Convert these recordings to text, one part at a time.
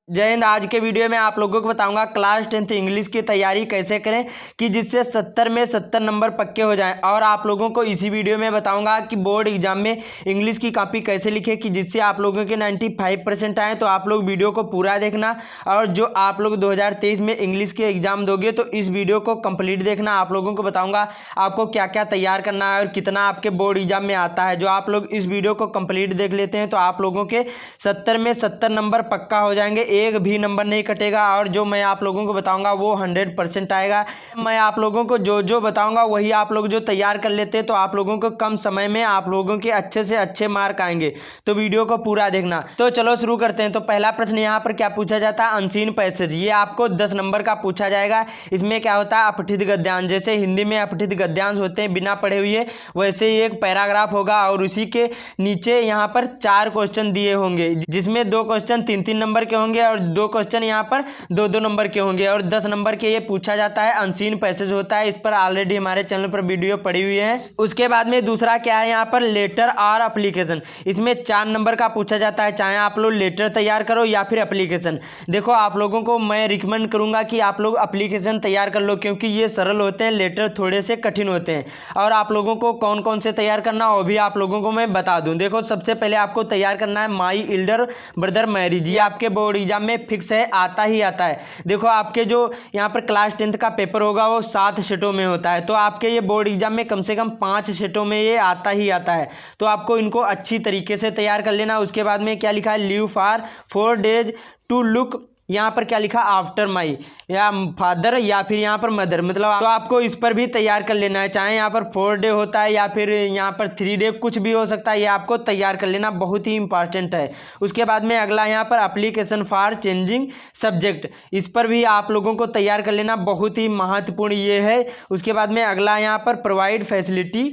जय हिंद। आज के वीडियो में आप लोगों को बताऊंगा क्लास 10th इंग्लिश की तैयारी कैसे करें कि जिससे 70 में 70 नंबर पक्के हो जाएं। और आप लोगों को इसी वीडियो में बताऊंगा कि बोर्ड एग्जाम में इंग्लिश की कॉपी कैसे लिखें कि जिससे आप लोगों के 95% आए। तो आप लोग वीडियो को पूरा देखना, और जो आप लोग 2023 में इंग्लिश के एग्जाम दोगे तो इस वीडियो को कंप्लीट देखना। आप लोगों को बताऊँगा आपको क्या क्या तैयार करना है और कितना आपके बोर्ड एग्जाम में आता है। जो आप लोग इस वीडियो को कंप्लीट देख लेते हैं तो आप लोगों के 70 में 70 नंबर पक्का हो जाएंगे, एक भी नंबर नहीं कटेगा। और जो मैं आप लोगों को बताऊंगा वो 100% आएगा। मैं आप लोगों को जो जो बताऊंगा वही आप लोग जो तैयार कर लेते हैं तो आप लोगों को कम समय में आप लोगों के अच्छे से अच्छे मार्क आएंगे। तो वीडियो को पूरा देखना। तो चलो शुरू करते हैं। तो पहला प्रश्न यहाँ पर क्या पूछा जाता है, अनसीन पैसेज। ये आपको 10 नंबर का पूछा जाएगा। इसमें क्या होता है, अपठित गद्यांश। जैसे हिंदी में अपठित गद्यांश होते हैं बिना पढ़े हुए, वैसे ही एक पैराग्राफ होगा और उसी के नीचे यहाँ पर 4 क्वेश्चन दिए होंगे, जिसमें 2 क्वेश्चन 3-3 नंबर के होंगे और 2 क्वेश्चन यहाँ पर 2-2 नंबर के होंगे और 10 नंबर के ये पूछा जाता है। अनसीन पैसेज होता है। इस पर ऑलरेडी हमारे चैनल पर वीडियो पड़ी हुई है। उसके बाद में दूसरा क्या है, यहाँ पर लेटर और एप्लीकेशन। इसमें 4 नंबर का पूछा जाता है, चाहे आप लोग लेटर तैयार करो या फिर एप्लीकेशन। देखो आप लोगों को मैं रिकमेंड करूंगा कि आप लोग एप्लीकेशन तैयार कर लो, क्योंकि ये सरल होते हैं, लेटर थोड़े से कठिन होते हैं। और आप लोगों को कौन कौन से तैयार करना वो भी आप लोगों को मैं बता दूं। देखो सबसे पहले आपको तैयार करना है माई एल्डर ब्रदर मैरिज। ये आपके बोर्ड एग्जाम में फिक्स है, आता ही आता है। देखो आपके जो यहाँ पर क्लास 10th का पेपर होगा वो 7 सेटों में होता है, तो आपके ये बोर्ड एग्जाम में कम से कम 5 सेटों में ये आता ही आता है। तो आपको इनको अच्छी तरीके से तैयार कर लेना। उसके बाद में क्या लिखा है, leave for 4 days to look. यहाँ पर क्या लिखा, आफ्टर माई, या फादर या फिर यहाँ पर मदर, मतलब तो आपको इस पर भी तैयार कर लेना है। चाहे यहाँ पर 4 डे होता है या फिर यहाँ पर 3 डे, कुछ भी हो सकता है। ये आपको तैयार कर लेना, बहुत ही इंपॉर्टेंट है। उसके बाद में अगला यहाँ पर एप्लीकेशन फॉर चेंजिंग सब्जेक्ट। इस पर भी आप लोगों को तैयार कर लेना, बहुत ही महत्वपूर्ण ये है। उसके बाद में अगला यहाँ पर प्रोवाइड फैसिलिटी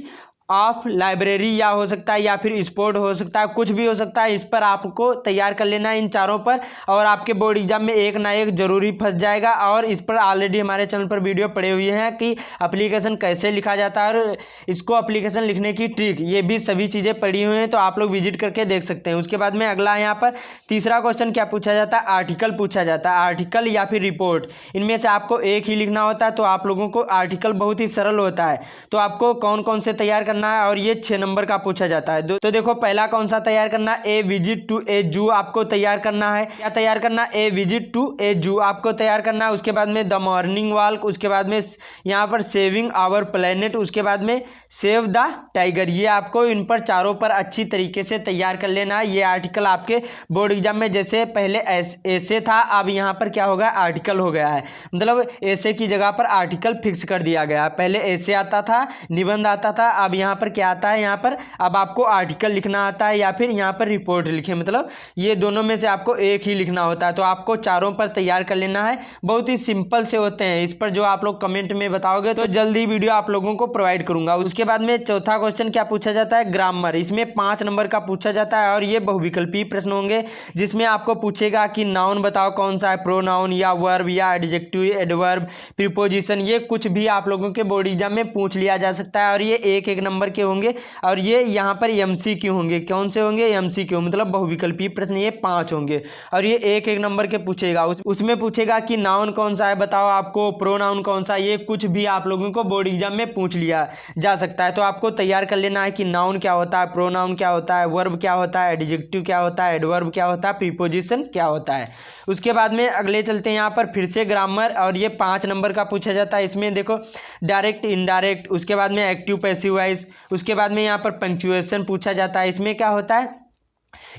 ऑफ लाइब्रेरी, या हो सकता है या फिर स्पोर्ट हो सकता है, कुछ भी हो सकता है। इस पर आपको तैयार कर लेना है इन चारों पर, और आपके बोर्ड एग्जाम में एक ना एक जरूरी फंस जाएगा। और इस पर ऑलरेडी हमारे चैनल पर वीडियो पड़े हुए हैं कि एप्लीकेशन कैसे लिखा जाता है और इसको एप्लीकेशन लिखने की ट्रिक, ये भी सभी चीज़ें पड़ी हुई हैं, तो आप लोग विजिट करके देख सकते हैं। उसके बाद में अगला यहाँ पर तीसरा क्वेश्चन क्या पूछा जाता है, आर्टिकल पूछा जाता है। आर्टिकल या फिर रिपोर्ट, इनमें से आपको एक ही लिखना होता है। तो आप लोगों को आर्टिकल बहुत ही सरल होता है, तो आपको कौन कौन से तैयार करना है, और ये 6 नंबर का पूछा जाता है। तो देखो पहला कौन सा तैयार करना है, ए विजिट टू ए जू आपको तैयार करना है। क्या तैयार करना है, ए विजिट टू ए जू आपको तैयार करना है। उसके बाद में द मॉर्निंग वॉक, उसके बाद में यहाँ पर सेविंग आवर प्लेनेट, उसके बाद में सेव द टाइगर। ये आपको इन पर चारों पर अच्छी तरीके से तैयार कर लेना है। ये आर्टिकल आपके बोर्ड एग्जाम में जैसे पहले ऐसे था, अब यहाँ पर क्या होगा, आर्टिकल हो गया है। मतलब ऐसे की जगह पर आर्टिकल फिक्स कर दिया गया। पहले ऐसे आता था, निबंध आता था, अब यहाँ पर क्या आता है, यहाँ पर अब आपको आर्टिकल लिखना आता है या फिर यहाँ पर रिपोर्ट लिखे। मतलब ये दोनों में से आपको एक ही लिखना होता है। तो आपको चारों पर तैयार कर लेना है, बहुत ही सिंपल से होते हैं। इस पर जो आप लोग कमेंट में बताओगे तो जल्दी वीडियो आप लोगों को प्रोवाइड करूंगा। उसके बाद में चौथा क्वेश्चन क्या पूछा जाता है, ग्रामर। इसमें 5 नंबर का पूछा जाता है और ये बहुविकल्पीय प्रश्न होंगे, जिसमें आपको पूछेगा कि नाउन बताओ कौन सा है, प्रोनाउन या वर्ब या एडजेक्टिव, एडवर्ब, प्रीपोजिशन। ये कुछ भी आप लोगों के बोर्ड एग्जाम में पूछ लिया जा सकता है और ये एक एक नंबर के होंगे। और ये यहाँ पर एमसीक्यू होंगे। कौन से होंगे, एमसीक्यू, मतलब बहुविकल्पीय प्रश्न। ये 5 होंगे और ये एक एक नंबर के पूछेगा। उसमें पूछेगा कि नाउन कौन सा है बताओ, आपको प्रोनाउन कौन सा है। ये कुछ भी आप लोगों को बोर्ड एग्जाम में पूछ लिया जा सकता है। तो आपको तैयार कर लेना है कि नाउन क्या होता है, प्रोनाउन क्या होता है, वर्ब क्या होता है, एडजेक्टिव क्या होता है, एडवर्ब क्या होता है, प्रीपोजिशन क्या होता है। उसके बाद में अगले चलते हैं यहाँ पर फिर से ग्रामर, और ये 5 नंबर का पूछा जाता है। इसमें देखो डायरेक्ट, इनडायरेक्ट, उसके बाद में एक्टिव पैसिव वॉइस, उसके बाद में यहाँ पर पंक्चुएशन पूछा जाता है। इसमें क्या होता है,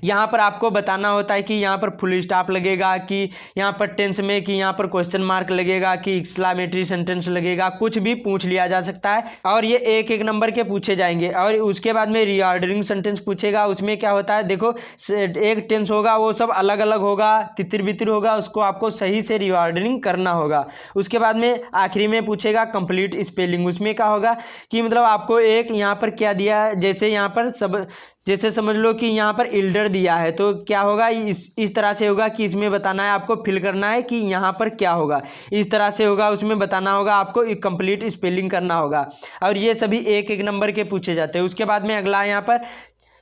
यहाँ पर आपको बताना होता है कि यहाँ पर फुल स्टॉप लगेगा, कि यहाँ पर टेंस में कि यहाँ पर क्वेश्चन मार्क लगेगा, कि एक्सक्लेमेटरी सेंटेंस लगेगा, कुछ भी पूछ लिया जा सकता है। और ये एक एक नंबर के पूछे जाएंगे। और उसके बाद में रीऑर्डरिंग सेंटेंस पूछेगा। उसमें क्या होता है, देखो एक टेंस होगा वो सब अलग अलग होगा, तितिर बितिर होगा, उसको आपको सही से रीऑर्डरिंग करना होगा। उसके बाद में आखिरी में पूछेगा कंप्लीट स्पेलिंग। उसमें क्या होगा कि मतलब आपको एक यहाँ पर क्या दिया, जैसे यहाँ पर सब, जैसे समझ लो कि यहाँ पर एल्डर दिया है, तो क्या होगा, इस तरह से होगा कि इसमें बताना है, आपको फिल करना है कि यहाँ पर क्या होगा। इस तरह से होगा, उसमें बताना होगा, आपको कंप्लीट स्पेलिंग करना होगा। और ये सभी एक एक नंबर के पूछे जाते हैं। उसके बाद में अगला यहाँ पर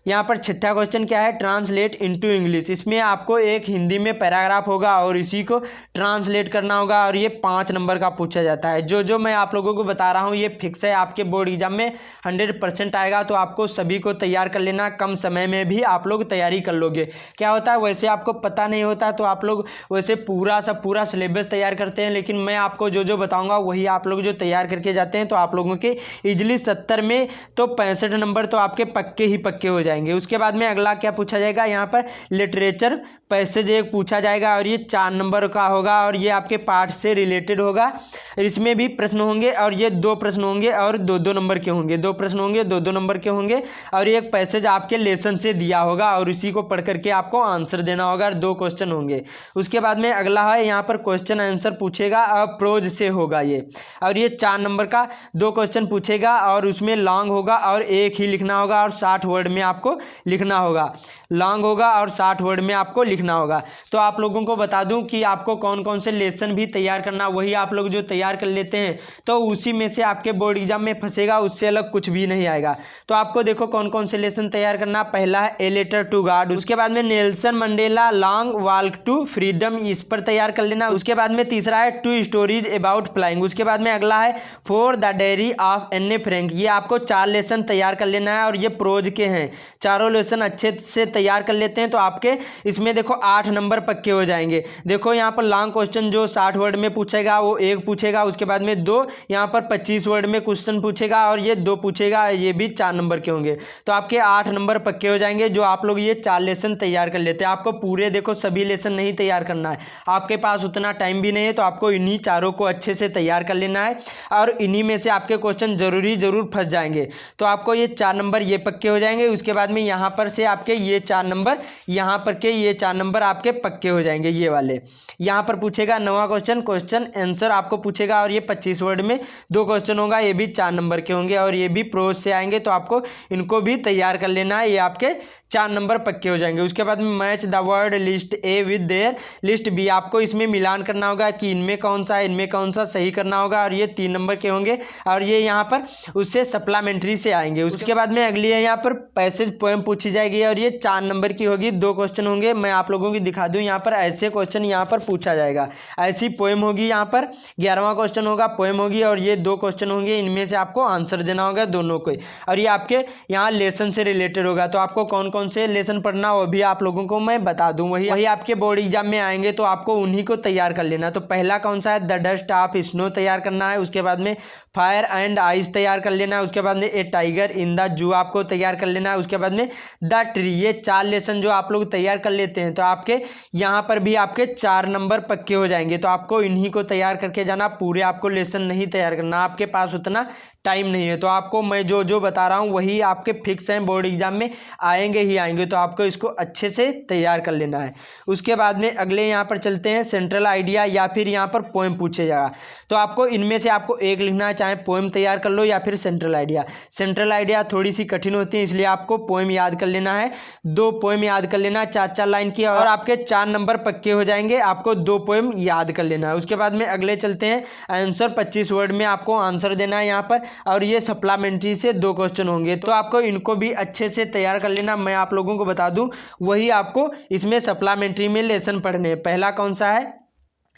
यहाँ पर छठा क्वेश्चन क्या है, ट्रांसलेट इनटू इंग्लिश। इसमें आपको एक हिंदी में पैराग्राफ होगा और इसी को ट्रांसलेट करना होगा और ये 5 नंबर का पूछा जाता है। जो मैं आप लोगों को बता रहा हूँ ये फिक्स है, आपके बोर्ड एग्जाम में 100% आएगा। तो आपको सभी को तैयार कर लेना, कम समय में भी आप लोग तैयारी कर लोगे। क्या होता है, वैसे आपको पता नहीं होता तो आप लोग वैसे पूरा सिलेबस तैयार करते हैं, लेकिन मैं आपको जो बताऊँगा वही आप लोग जो तैयार करके जाते हैं तो आप लोगों के ईजिली 70 में तो 65 नंबर तो आपके पक्के ही पक्के हो जाएंगे। उसके बाद में अगला क्या पूछा जाएगा, यहाँ पर लिटरेचर पैसेज एक पूछा जाएगा और ये 4 नंबर का होगा और ये आपके पाठ से रिलेटेड होगा। इसमें भी प्रश्न होंगे और ये 2 प्रश्न होंगे और 2-2 नंबर के होंगे, 2 प्रश्न होंगे 2-2 नंबर के होंगे और एक पैसेज आपके लेसन से दिया होगा और उसी को पढ़ करके आपको आंसर देना होगा और 2 क्वेश्चन होंगे। उसके बाद में अगला है यहाँ पर क्वेश्चन आंसर पूछेगा और प्रोज से होगा ये, और ये 4 नंबर का 2 क्वेश्चन पूछेगा और उसमें लॉन्ग होगा और एक ही लिखना होगा और 60 वर्ड में आपको लिखना होगा। लॉन्ग होगा और 60 वर्ड में आपको लिखना होगा। तो आप लोगों को बता दूं कि आपको कौन कौन से लेसन भी तैयार करना, वही आप लोग जो तैयार कर लेते हैं तो उसी में से आपके बोर्ड एग्जाम में फंसेगा, उससे अलग कुछ भी नहीं आएगा। तो आपको देखो कौन कौन से लेसन तैयार करना। पहला है ए लेटर टू गॉड, उसके बाद में Nelson Mandela long walk to freedom, इस पर तैयार कर लेना। उसके बाद में तीसरा है 2 स्टोरीज अबाउट फ्लाइंग। उसके बाद में अगला है for the diary of Anne Frank. ये आपको 4 लेसन तैयार कर लेना है और ये प्रोज के हैं। चारों लेसन अच्छे से तैयार कर लेते हैं तो आपके इसमें देखो 8 नंबर पक्के हो जाएंगे। देखो यहाँ पर लॉन्ग क्वेश्चन जो 60 वर्ड में पूछेगा वो 1 पूछेगा, उसके बाद में 2 यहाँ पर 25 वर्ड में क्वेश्चन पूछेगा और ये 2 पूछेगा, ये भी 4 नंबर के होंगे। तो आपके 8 नंबर पक्के हो जाएंगे जो आप लोग ये 4 लेसन तैयार कर लेते हैं। आपको पूरे देखो सभी लेसन नहीं तैयार करना है, आपके पास उतना टाइम भी नहीं है, तो आपको इन्हीं चारों को अच्छे से तैयार कर लेना है और इन्हीं में से आपके क्वेश्चन जरूर फंस जाएंगे। तो आपको ये 4 नंबर ये पक्के हो जाएंगे। उसके बाद में यहाँ पर से आपके ये 4 नंबर, यहाँ पर के ये 4 नंबर आपके पक्के हो जाएंगे ये वाले। यहाँ पर पूछेगा 9वां क्वेश्चन आंसर आपको पूछेगा और ये 25 वर्ड में 2 क्वेश्चन होगा, ये भी 4 नंबर के होंगे और ये भी प्रोज से आएंगे। तो आपको इनको भी तैयार कर लेना है, ये आपके 4 नंबर पक्के हो जाएंगे। उसके बाद में match the word list A with their list B, आपको इसमें मिलान करना होगा कि इनमें कौन सा है इनमें कौन सा, सही करना होगा और ये 3 नंबर के होंगे और ये यहाँ पर उससे सप्लीमेंट्री से आएंगे। उसके बाद में अगली है यहाँ पर पैसेज पोएम पूछी जाएगी और ये 4 नंबर की होगी, 2 क्वेश्चन होंगे। मैं आप लोगों की दिखा दूँ, यहाँ पर ऐसे क्वेश्चन यहाँ पर पूछा जाएगा, ऐसी पोएम होगी। यहाँ पर 11वां क्वेश्चन होगा, पोएम होगी और ये 2 क्वेश्चन होंगे, इनमें से आपको आंसर देना होगा दोनों को और ये आपके यहाँ लेसन से रिलेटेड होगा। तो आपको कौन कौन से लेसन पढ़ना वो भी आप लोगों को मैं बता दूं, वही आपके बोर्ड एग्जाम में आएंगे तो आपको उन्हीं को तैयार कर लेना। तो पहला कौन सा है, द डस्ट ऑफ स्नो तैयार करना है। उसके बाद में फायर एंड आइस तैयार कर लेना है। उसके बाद में ए टाइगर इन द जू आपको तैयार कर लेना है। उसके बाद में द ट्री, ये 4 लेसन जो आप लोग तैयार कर लेते हैं तो आपके यहाँ पर भी आपके 4 नंबर पक्के हो जाएंगे। तो आपको इन्हीं को तैयार करके जाना, पूरे आपको लेसन नहीं तैयार करना, आपके पास उतना टाइम नहीं है। तो आपको मैं जो बता रहा हूँ वही आपके फिक्स हैं, बोर्ड एग्जाम में आएंगे ही आएंगे। तो आपको इसको अच्छे से तैयार कर लेना है। उसके बाद में अगले यहाँ पर चलते हैं, सेंट्रल आइडिया या फिर यहाँ पर पोएम पूछे जाएगा। तो आपको इनमें से आपको एक लिखना है, चाहे पोएम तैयार कर लो या फिर सेंट्रल आइडिया। सेंट्रल आइडिया थोड़ी सी कठिन होती है, इसलिए आपको पोएम याद कर लेना है। 2 पोएम याद कर लेना, 4-4 लाइन की और आपके 4 नंबर पक्के हो जाएंगे। आपको 2 पोएम याद कर लेना है। उसके बाद में अगले चलते हैं, आंसर 25 वर्ड में आपको आंसर देना है यहाँ पर और ये सप्लीमेंट्री से 2 क्वेश्चन होंगे। तो आपको इनको भी अच्छे से तैयार कर लेना। मैं आप लोगों को बता दूं वही आपको इसमें सप्लीमेंट्री में लेसन पढ़ने। पहला कौन सा है,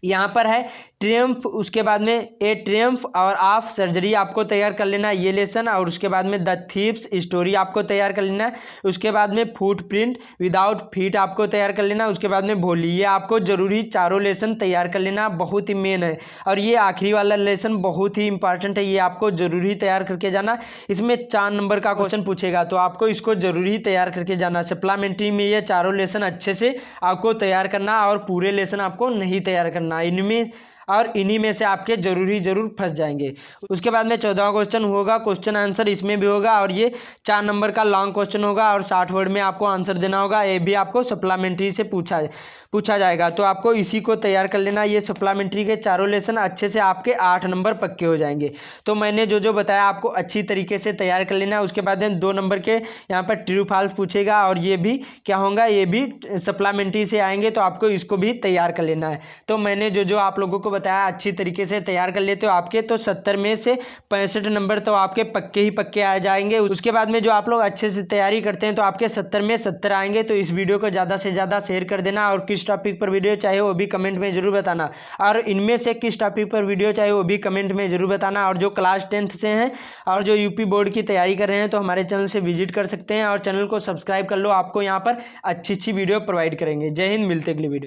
यहाँ पर है ट्रियम्फ, उसके बाद में ए ट्रियम्फ और ऑफ सर्जरी आपको तैयार कर लेना है ये लेसन। और उसके बाद में द थीव्स स्टोरी आपको तैयार कर लेना है। उसके बाद में फुटप्रिंट विदाउट फीट आपको तैयार कर लेना है। उसके बाद में भोली, ये आपको जरूरी चारों लेसन तैयार कर लेना, बहुत ही मेन है। और ये आखिरी वाला लेसन बहुत ही इंपॉर्टेंट है, ये आपको जरूरी तैयार करके जाना। इसमें 4 नंबर का क्वेश्चन पूछेगा तो आपको इसको जरूरी तैयार करके जाना। सप्लीमेंट्री में ये चारों लेसन अच्छे से आपको तैयार करना और पूरे लेसन आपको नहीं तैयार करना, इनमें और इन्हीं में से आपके जरूर फंस जाएंगे। उसके बाद में 14वां क्वेश्चन होगा, क्वेश्चन आंसर इसमें भी होगा और ये 4 नंबर का लॉन्ग क्वेश्चन होगा और 60 वर्ड में आपको आंसर देना होगा। ये भी आपको सप्लीमेंट्री से पूछा जाएगा। तो आपको इसी को तैयार कर लेना। ये सप्लीमेंट्री के चारों लेसन अच्छे से आपके 8 नंबर पक्के हो जाएंगे। तो मैंने जो जो बताया आपको अच्छी तरीके से तैयार कर लेना। उसके बाद 2 नंबर के यहाँ पर ट्रू फॉल्स पूछेगा और ये भी क्या होगा, ये भी सप्लीमेंट्री से आएंगे, तो आपको इसको भी तैयार कर लेना है। तो मैंने जो जो आप लोगों को बताया अच्छी तरीके से तैयार कर लेते हो आपके, तो 70 में से 65 नंबर तो आपके पक्के ही पक्के आ जाएंगे। उसके बाद में जो आप लोग अच्छे से तैयारी करते हैं तो आपके 70 में 70 आएंगे। तो इस वीडियो को ज़्यादा से ज़्यादा शेयर कर देना और किस टॉपिक पर वीडियो चाहिए वो भी कमेंट में ज़रूर बताना, और इनमें से किस टॉपिक पर वीडियो चाहिए वो भी कमेंट में ज़रूर बताना। और जो क्लास 10th से हैं और जो यूपी बोर्ड की तैयारी कर रहे हैं तो हमारे चैनल से विजिट कर सकते हैं और चैनल को सब्सक्राइब कर लो। आपको यहाँ पर अच्छी अच्छी वीडियो प्रोवाइड करेंगे। जय हिंद, मिलते अगली वीडियो।